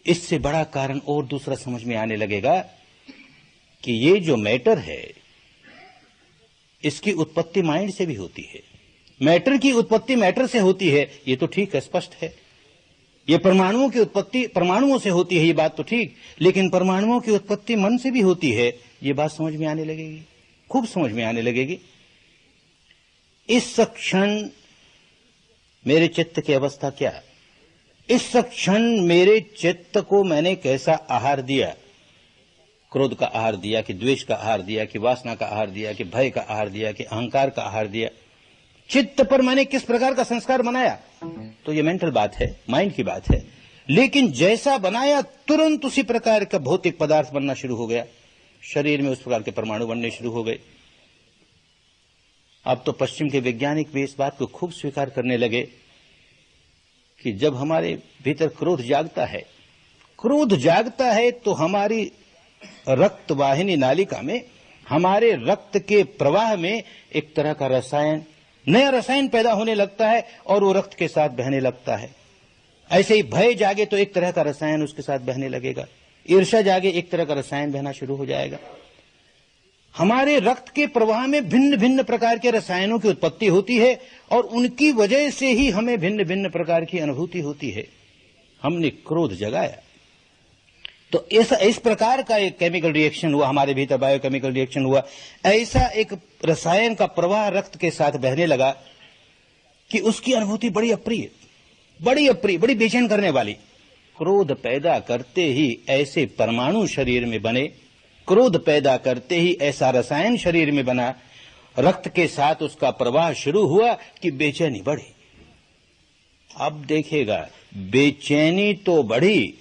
इससे बड़ा कारण और दूसरा समझ में आने लगेगा कि ये जो मैटर है इसकी उत्पत्ति माइंड से भी होती है। मैटर की उत्पत्ति मैटर से होती है, ये तो ठीक है, स्पष्ट है। ये परमाणुओं की उत्पत्ति परमाणुओं से होती है, ये बात तो ठीक, लेकिन परमाणुओं की उत्पत्ति मन से भी होती है, ये बात समझ में आने लगेगी, खूब समझ में आने लगेगी। इस क्षण मेरे चित्त की अवस्था क्या, इस क्षण मेरे चित्त को मैंने कैसा आहार दिया, क्रोध का आहार दिया कि द्वेष का आहार दिया कि वासना का आहार दिया कि भय का आहार दिया कि अहंकार का आहार दिया, चित्त पर मैंने किस प्रकार का संस्कार बनाया, तो ये मेंटल बात है, माइंड की बात है। लेकिन जैसा बनाया तुरंत उसी प्रकार का भौतिक पदार्थ बनना शुरू हो गया, शरीर में उस प्रकार के परमाणु बनने शुरू हो गए। अब तो पश्चिम के वैज्ञानिक भी इस बात को खूब स्वीकार करने लगे कि जब हमारे भीतर क्रोध जागता है तो हमारी रक्त वाहिनी नालिका में, हमारे रक्त के प्रवाह में एक तरह का रसायन, नया रसायन पैदा होने लगता है और वो रक्त के साथ बहने लगता है। ऐसे ही भय जागे तो एक तरह का रसायन उसके साथ बहने लगेगा, ईर्ष्या जागे एक तरह का रसायन बहना शुरू हो जाएगा। हमारे रक्त के प्रवाह में भिन्न भिन्न प्रकार के रसायनों की उत्पत्ति होती है और उनकी वजह से ही हमें भिन्न भिन्न प्रकार की अनुभूति होती है। हमने क्रोध जगाया तो इस प्रकार का एक केमिकल रिएक्शन हुआ, हमारे भीतर बायोकेमिकल रिएक्शन हुआ, ऐसा एक रसायन का प्रवाह रक्त के साथ बहने लगा कि उसकी अनुभूति बड़ी अप्रिय, बड़ी बेचैन करने वाली। क्रोध पैदा करते ही ऐसे परमाणु शरीर में बने, क्रोध पैदा करते ही ऐसा रसायन शरीर में बना, रक्त के साथ उसका प्रवाह शुरू हुआ कि बेचैनी बढ़ी। अब देखिएगा, बेचैनी तो बढ़ी,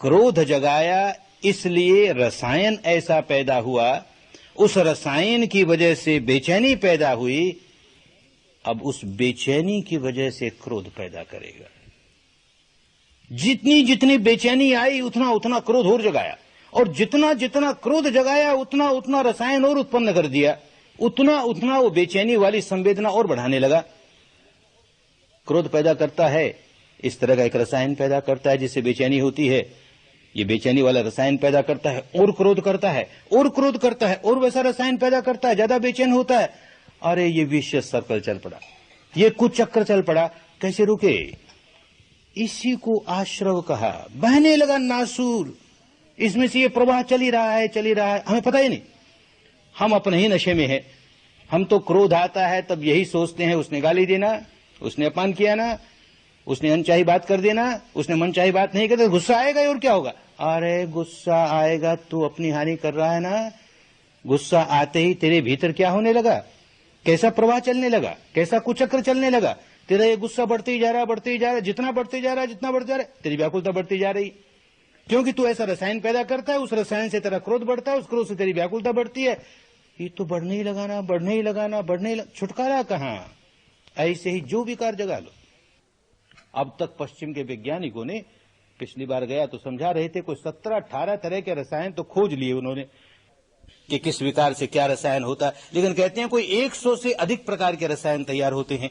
क्रोध जगाया इसलिए रसायन ऐसा पैदा हुआ, उस रसायन की वजह से बेचैनी पैदा हुई, अब उस बेचैनी की वजह से क्रोध पैदा करेगा। जितनी जितनी बेचैनी आई उतना उतना क्रोध और जगाया, और जितना जितना क्रोध जगाया उतना उतना रसायन और उत्पन्न कर दिया, उतना उतना वो बेचैनी वाली संवेदना और बढ़ाने लगा। क्रोध पैदा करता है, इस तरह का एक रसायन पैदा करता है जिससे बेचैनी होती है, ये बेचैनी वाला रसायन पैदा करता है और क्रोध करता है और क्रोध करता है और वैसा रसायन पैदा करता है, ज्यादा बेचैन होता है। अरे ये विशियस सर्कल चल पड़ा, ये कुछ चक्कर चल पड़ा, कैसे रुके? इसी को आश्रव कहा। बहने लगा नासूर, इसमें से ये प्रवाह चल ही रहा है, हमें पता ही नहीं, हम अपने ही नशे में है। हम तो क्रोध आता है तब यही सोचते हैं उसने गाली देना, उसने अपमान किया ना, उसने अनचाही बात कर देना, उसने मनचाही बात नहीं कर दी, गुस्सा आएगा और क्या होगा? अरे गुस्सा आएगा तो अपनी हानि कर रहा है ना। गुस्सा आते ही तेरे भीतर क्या होने लगा, कैसा प्रवाह चलने लगा, कैसा कुचक्र चलने लगा। तेरा ये गुस्सा बढ़ते ही जा रहा है, जितना बढ़ते जा रहा है तेरी व्याकुलता बढ़ती जा रही, क्योंकि तू ऐसा रसायन पैदा करता है, उस रसायन से तेरा क्रोध बढ़ता है, उस क्रोध से तेरी व्याकुलता बढ़ती है। ये तो बढ़ने ही लगाना, छुटकारा कहां? ऐसे ही जो विकार जगा लो। अब तक पश्चिम के वैज्ञानिकों ने, पिछली बार गया तो समझा रहे थे, कोई 17-18 तरह के रसायन तो खोज लिए उन्होंने कि किस विकार से क्या रसायन होता है, लेकिन कहते हैं कोई 100 से अधिक प्रकार के रसायन तैयार होते हैं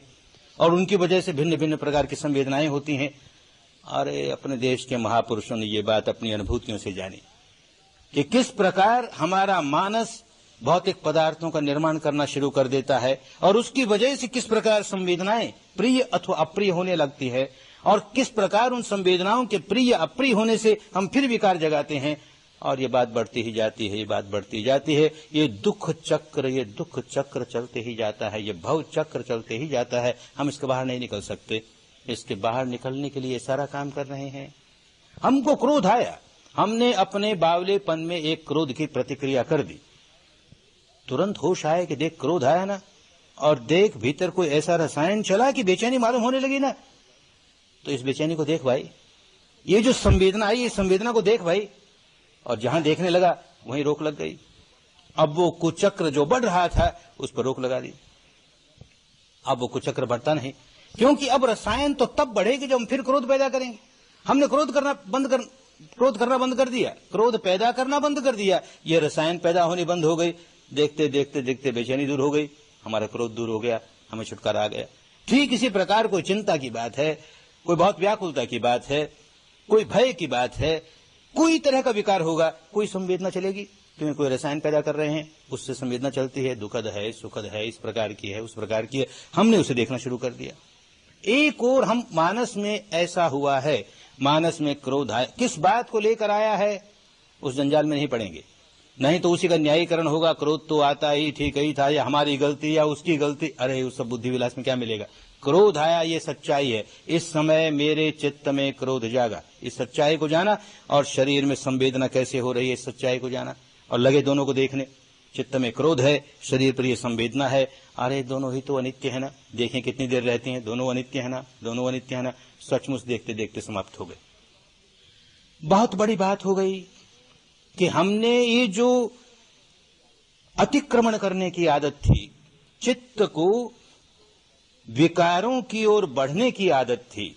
और उनकी वजह से भिन्न भिन्न प्रकार की संवेदनाएं होती हैं। अरे अपने देश के महापुरुषों ने ये बात अपनी अनुभूतियों से जानी कि किस प्रकार हमारा मानस भौतिक पदार्थों का निर्माण करना शुरू कर देता है और उसकी वजह से किस प्रकार संवेदनाएं प्रिय अथवा अप्रिय होने लगती है, और किस प्रकार उन संवेदनाओं के प्रिय अप्रिय होने से हम फिर विकार जगाते हैं, और ये बात बढ़ती ही जाती है, ये दुख चक्र चलते ही जाता है, ये भव चक्र चलते ही जाता है। हम इसके बाहर नहीं निकल सकते। इसके बाहर निकलने के लिए सारा काम कर रहे हैं। हमको क्रोध आया, हमने अपने बावलेपन में एक क्रोध की प्रतिक्रिया कर दी, तुरंत होश आया कि देख क्रोध आया ना, और देख भीतर कोई ऐसा रसायन चला कि बेचैनी मालूम होने लगी ना, तो इस बेचैनी को देख भाई, ये जो संवेदना आई, इस संवेदना को देख भाई। और जहां देखने लगा वहीं रोक लग गई। अब वो कुचक्र जो बढ़ रहा था उस पर रोक लगा दी। अब वो कुचक्र बढ़ता नहीं, क्योंकि अब रसायन तो तब बढ़ेगी जब हम फिर क्रोध पैदा करेंगे। हमने क्रोध करना बंद कर दिया, क्रोध पैदा करना बंद कर दिया, ये रसायन पैदा होनी बंद हो गई। देखते देखते देखते बेचैनी दूर हो गई, हमारा क्रोध दूर हो गया, हमें छुटकारा आ गया। ठीक इसी प्रकार कोई चिंता की बात है, कोई बहुत व्याकुलता की बात है, कोई भय की बात है, कोई तरह का विकार होगा, कोई संवेदना चलेगी? क्योंकि कोई रसायन पैदा कर रहे हैं, उससे संवेदना चलती है, दुखद है, सुखद है, इस प्रकार की है, उस प्रकार की है। हमने उसे देखना शुरू कर दिया। एक और हम मानस में ऐसा हुआ है, मानस में क्रोध आया, किस बात को लेकर आया है उस जंजाल में नहीं पड़ेंगे, नहीं तो उसी का न्यायीकरण होगा, क्रोध तो आता ही ठीक ही था, या हमारी गलती या उसकी गलती। अरे उस सब बुद्धि विलास में क्या मिलेगा? क्रोध आया, ये सच्चाई है। इस समय मेरे चित्त में क्रोध जागा, इस सच्चाई को जाना, और शरीर में संवेदना कैसे हो रही है इस सच्चाई को जाना, और लगे दोनों को देखने। चित्त में क्रोध है, शरीर पर ये संवेदना है, अरे दोनों ही तो अनित्य है ना, देखें कितनी देर रहती हैं, दोनों अनित्य है ना, दोनों अनित्य है ना। सचमुच देखते देखते समाप्त हो गए। बहुत बड़ी बात हो गई कि हमने ये जो अतिक्रमण करने की आदत थी, चित्त को विकारों की ओर बढ़ने की आदत थी,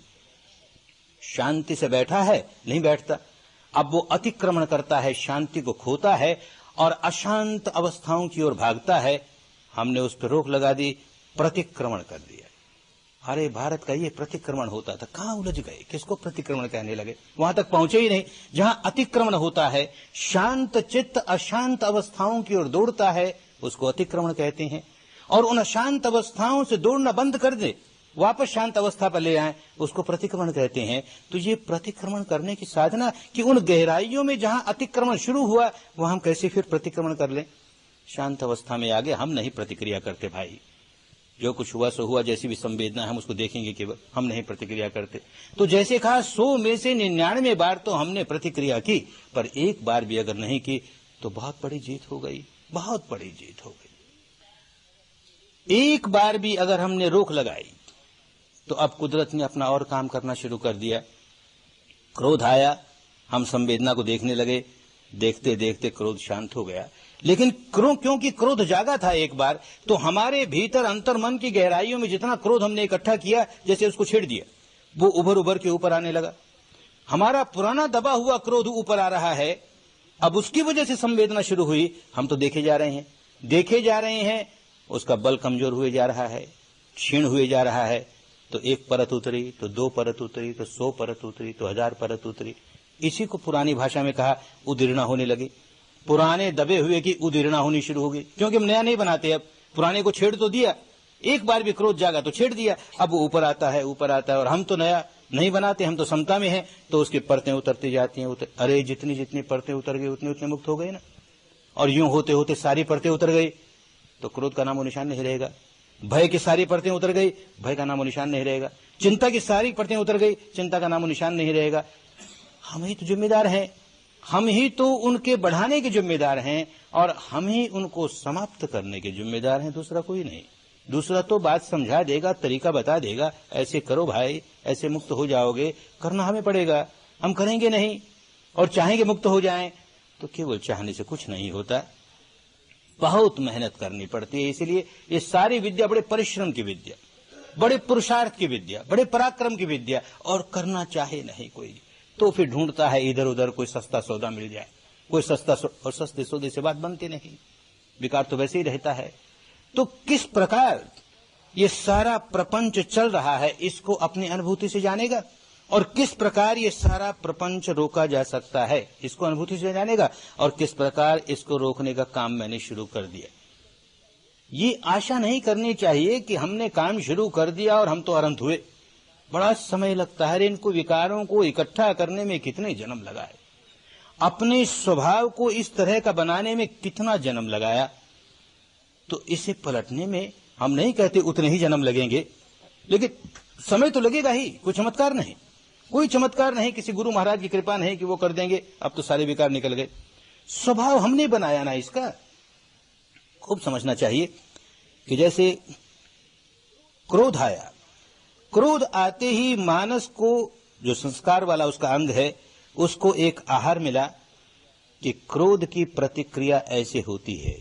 शांति से बैठा है नहीं बैठता, अब वो अतिक्रमण करता है, शांति को खोता है और अशांत अवस्थाओं की ओर भागता है। हमने उस पर रोक लगा दी, प्रतिक्रमण कर दिया। अरे भारत का ये प्रतिक्रमण होता था, कहां उलझ गए, किसको प्रतिक्रमण कहने लगे, वहां तक पहुंचे ही नहीं। जहां अतिक्रमण होता है, शांत चित्त अशांत अवस्थाओं की ओर दौड़ता है, उसको अतिक्रमण कहते हैं। और उन अशांत अवस्थाओं से दौड़ना बंद कर दे, वापस शांत अवस्था पर ले आए, उसको प्रतिक्रमण कहते हैं। तो ये प्रतिक्रमण करने की साधना कि उन गहराइयों में जहां अतिक्रमण शुरू हुआ वहां हम कैसे फिर प्रतिक्रमण कर लें। शांत अवस्था में आगे हम नहीं प्रतिक्रिया करते भाई, जो कुछ हुआ सो हुआ, जैसी भी संवेदना हम उसको देखेंगे केवल, हम नहीं प्रतिक्रिया करते। तो जैसे कहा 100 में से 99 बार तो हमने प्रतिक्रिया की, पर एक बार भी अगर नहीं की तो बहुत बड़ी जीत हो गई, बहुत बड़ी जीत हो गई। एक बार भी अगर हमने रोक लगाई तो अब कुदरत ने अपना और काम करना शुरू कर दिया। क्रोध आया, हम संवेदना को देखने लगे, देखते देखते क्रोध शांत हो गया। लेकिन क्योंकि क्रोध जागा था एक बार, तो हमारे भीतर अंतर्मन की गहराइयों में जितना क्रोध हमने इकट्ठा किया, जैसे उसको छेड़ दिया, वो उभर उभर के ऊपर आने लगा। हमारा पुराना दबा हुआ क्रोध ऊपर आ रहा है, अब उसकी वजह से संवेदना शुरू हुई। हम तो देखे जा रहे हैं, उसका बल कमजोर हुए जा रहा है, क्षीण हुए जा रहा है। तो एक परत उतरी, तो 2 परत उतरी, तो 100 परत उतरी, तो 1000 परत उतरी। इसी को पुरानी भाषा में कहा उदीर्णा होने लगी। पुराने दबे हुए की उदीर्णा होनी शुरू हो गई, क्योंकि हम नया नहीं बनाते। अब पुराने को छेड़ तो दिया, एक बार भी क्रोध जागा तो छेड़ दिया, अब वो ऊपर आता है, और हम तो नया नहीं बनाते, हम तो समता में हैं, तो उसकी परतें उतरती जाती हैं। अरे जितनी जितनी परतें उतर गई उतने उतने मुक्त हो गए ना। और यूं होते होते सारी परतें उतर गई तो क्रोध का नामो निशान नहीं रहेगा। भय की सारी परतें उतर गई, भय का नामो निशान नहीं रहेगा। चिंता की सारी परतें उतर गई, चिंता का नामो निशान नहीं रहेगा। हम ही तो जिम्मेदार हैं, हम ही तो उनके बढ़ाने के जिम्मेदार हैं, और हम ही उनको समाप्त करने के जिम्मेदार हैं, दूसरा कोई नहीं। दूसरा तो बात समझा देगा, तरीका बता देगा, ऐसे करो भाई, ऐसे मुक्त हो जाओगे। करना हमें पड़ेगा, हम करेंगे नहीं। और चाहेंगे मुक्त हो जाएं तो केवल चाहने से कुछ नहीं होता, बहुत मेहनत करनी पड़ती है। इसलिए ये सारी विद्या बड़े परिश्रम की विद्या, बड़े पुरुषार्थ की विद्या, बड़े पराक्रम की विद्या। और करना चाहे नहीं कोई, तो फिर ढूंढता है इधर उधर कोई सस्ता सौदा मिल जाए, कोई सस्ता और सस्ते सौदे से बात बनती नहीं, विकार तो वैसे ही रहता है। तो किस प्रकार ये सारा प्रपंच चल रहा है, इसको अपनी अनुभूति से जानेगा, और किस प्रकार ये सारा प्रपंच रोका जा सकता है, इसको अनुभूति से जानेगा, और किस प्रकार इसको रोकने का काम मैंने शुरू कर दिया। ये आशा नहीं करनी चाहिए कि हमने काम शुरू कर दिया और हम तो अनंत हुए। बड़ा समय लगता है, इनको विकारों को इकट्ठा करने में कितने जन्म लगाए, अपने स्वभाव को इस तरह का बनाने में कितना जन्म लगाया। तो इसे पलटने में हम नहीं कहते उतने ही जन्म लगेंगे, लेकिन समय तो लगेगा ही। कोई चमत्कार नहीं, कोई चमत्कार नहीं, किसी गुरु महाराज की कृपा नहीं कि वो कर देंगे अब तो सारे विकार निकल गए। स्वभाव हमने बनाया ना इसका। खूब समझना चाहिए कि जैसे क्रोध आया, क्रोध आते ही मानस को, जो संस्कार वाला उसका अंग है, उसको एक आहार मिला कि क्रोध की प्रतिक्रिया ऐसे होती है।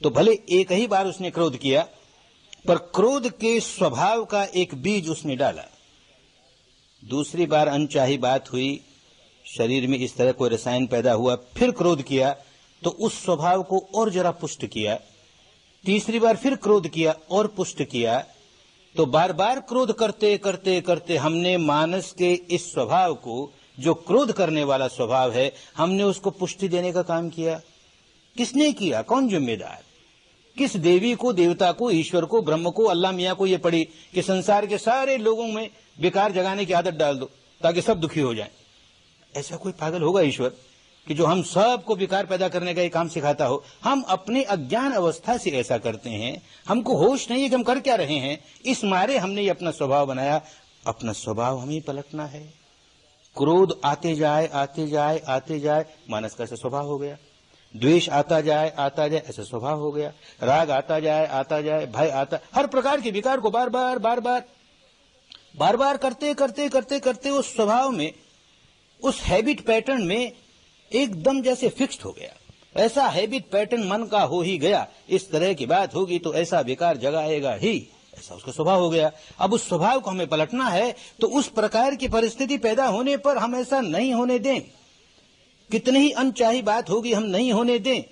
तो भले एक ही बार उसने क्रोध किया, पर क्रोध के स्वभाव का एक बीज उसने डाला। दूसरी बार अनचाही बात हुई, शरीर में इस तरह कोई रसायन पैदा हुआ, फिर क्रोध किया तो उस स्वभाव को और जरा पुष्ट किया। तीसरी बार फिर क्रोध किया और पुष्ट किया, तो बार बार क्रोध करते करते करते हमने मानस के इस स्वभाव को, जो क्रोध करने वाला स्वभाव है, हमने उसको पुष्टि देने का काम किया। किसने किया? कौन जिम्मेदार? किस देवी को, देवता को, ईश्वर को, ब्रह्म को, अल्लाह मियाँ को ये पड़ी कि संसार के सारे लोगों में विकार जगाने की आदत डाल दो ताकि सब दुखी हो जाएं? ऐसा कोई पागल होगा ईश्वर कि जो हम सबको विकार पैदा करने का ये काम सिखाता हो? हम अपने अज्ञान अवस्था से ऐसा करते हैं, हमको होश नहीं है कि हम कर क्या रहे हैं। इस मारे हमने ये अपना स्वभाव बनाया। अपना स्वभाव हमें पलटना है। क्रोध आते जाए आते जाए आते जाए, मानस का ऐसा स्वभाव हो गया। द्वेष आता जाए ऐसा स्वभाव हो गया। राग आता जाए, भय आता, हर प्रकार के विकार को बार बार करते करते करते करते उस स्वभाव में, उस हैबिट पैटर्न में एकदम जैसे फिक्स्ड हो गया। ऐसा हैबिट पैटर्न मन का हो ही गया, इस तरह की बात होगी तो ऐसा विकार जगाएगा ही, ऐसा उसका स्वभाव हो गया। अब उस स्वभाव को हमें पलटना है, तो उस प्रकार की परिस्थिति पैदा होने पर हम ऐसा नहीं होने दें। कितनी ही अनचाही बात होगी, हम नहीं होने दें।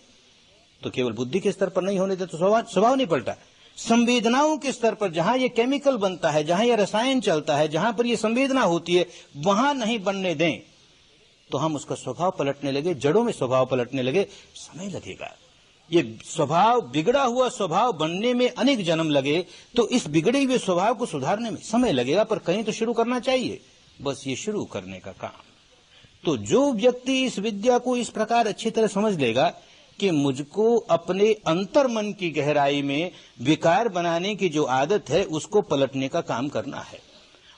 तो केवल बुद्धि के स्तर पर नहीं होने दें तो स्वभाव नहीं पलटा। संवेदनाओं के स्तर पर, जहां ये केमिकल बनता है, जहां ये रसायन चलता है, जहां पर ये संवेदना होती है, वहां नहीं बनने दें तो हम उसका स्वभाव पलटने लगे, जड़ों में स्वभाव पलटने लगे। समय लगेगा। ये स्वभाव, बिगड़ा हुआ स्वभाव बनने में अनेक जन्म लगे, तो इस बिगड़े हुए स्वभाव को सुधारने में समय लगेगा, पर कहीं तो शुरू करना चाहिए। बस ये शुरू करने का काम। तो जो व्यक्ति इस विद्या को इस प्रकार अच्छी तरह समझ लेगा कि मुझको अपने अंतर मन की गहराई में विकार बनाने की जो आदत है उसको पलटने का काम करना है,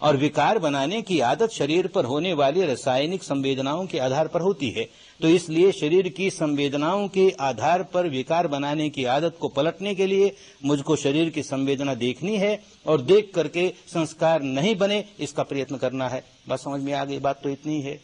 और विकार बनाने की आदत शरीर पर होने वाली रासायनिक संवेदनाओं के आधार पर होती है, तो इसलिए शरीर की संवेदनाओं के आधार पर विकार बनाने की आदत को पलटने के लिए मुझको शरीर की संवेदना देखनी है, और देख करके संस्कार नहीं बने इसका प्रयत्न करना है। बस समझ में आ गई बात तो इतनी है।